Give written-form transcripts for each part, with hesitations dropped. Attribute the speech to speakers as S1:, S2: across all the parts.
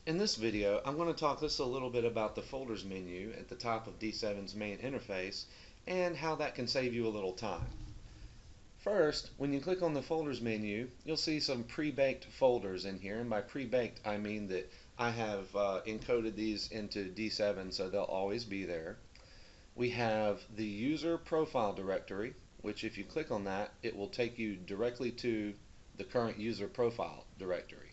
S1: In this video, I'm going to talk just a little bit about the folders menu at the top of D7's main interface and how that can save you a little time. First, when you click on the folders menu, you'll see some pre-baked folders in here, and by pre-baked I mean that I have encoded these into D7 so they'll always be there. We have the user profile directory, which if you click on that, it will take you directly to the current user profile directory.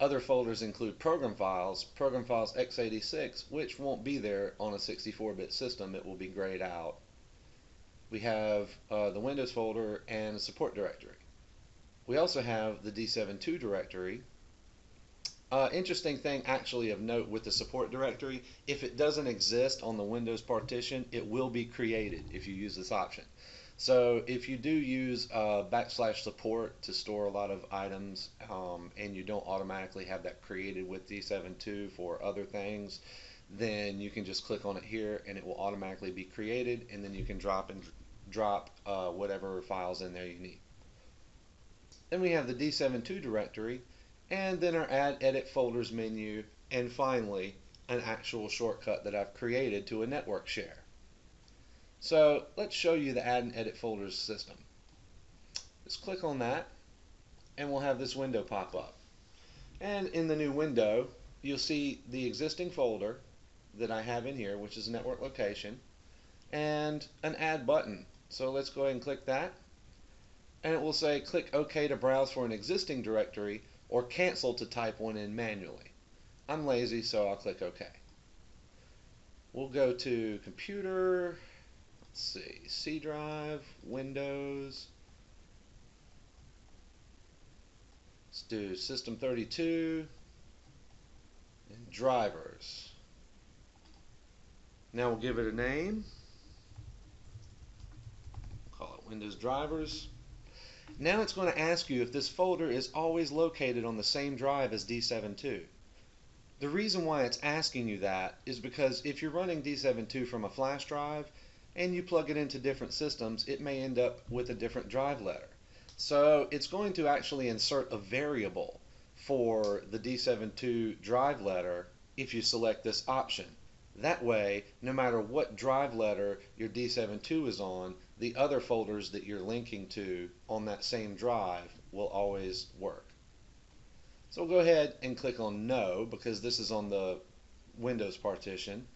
S1: Other folders include program files x86, which won't be there on a 64-bit system. It will be grayed out. We have the Windows folder and a support directory. We also have the D7.2 directory. Interesting thing actually of note with the support directory, if it doesn't exist on the Windows partition, it will be created if you use this option. So if you do use /support to store a lot of items and you don't automatically have that created with D7.2 for other things, then you can just click on it here and it will automatically be created, and then you can drop whatever files in there you need. Then we have the D7.2 directory, and then our Add Edit Folders menu, and finally an actual shortcut that I've created to a network share. So let's show you the Add and Edit Folders system. Just click on that and we'll have this window pop up. And in the new window, you'll see the existing folder that I have in here, which is network location, and an Add button. So let's go ahead and click that. And it will say click OK to browse for an existing directory or cancel to type one in manually. I'm lazy, so I'll click OK. We'll go to Computer, let's see, C drive, Windows. Let's do System 32 and drivers. Now we'll give it a name. Call it Windows Drivers. Now it's going to ask you if this folder is always located on the same drive as D7.2. The reason why it's asking you that is because if you're running D7.2 from a flash drive and you plug it into different systems, it may end up with a different drive letter. So it's going to actually insert a variable for the D7.2 drive letter if you select this option. That way, no matter what drive letter your D7.2 is on, the other folders that you're linking to on that same drive will always work. So we'll go ahead and click on No, because this is on the Windows partition.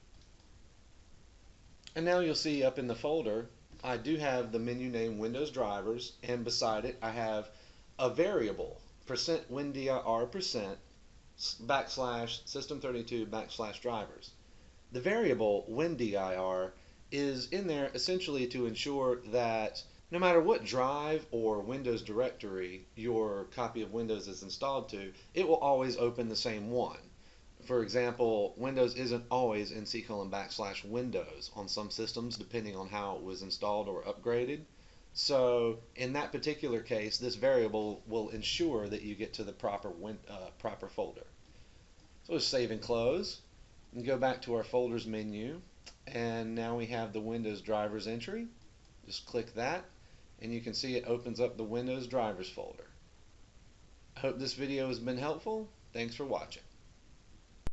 S1: And now you'll see up in the folder, I do have the menu name Windows Drivers, and beside it I have a variable, %windir% /system32 /drivers. The variable windir is in there essentially to ensure that no matter what drive or Windows directory your copy of Windows is installed to, it will always open the same one. For example, Windows isn't always in :/Windows on some systems, depending on how it was installed or upgraded. So in that particular case, this variable will ensure that you get to the proper folder. So let's save and close and go back to our folders menu, and now we have the Windows Drivers entry. Just click that and you can see it opens up the Windows Drivers folder. I hope this video has been helpful. Thanks for watching.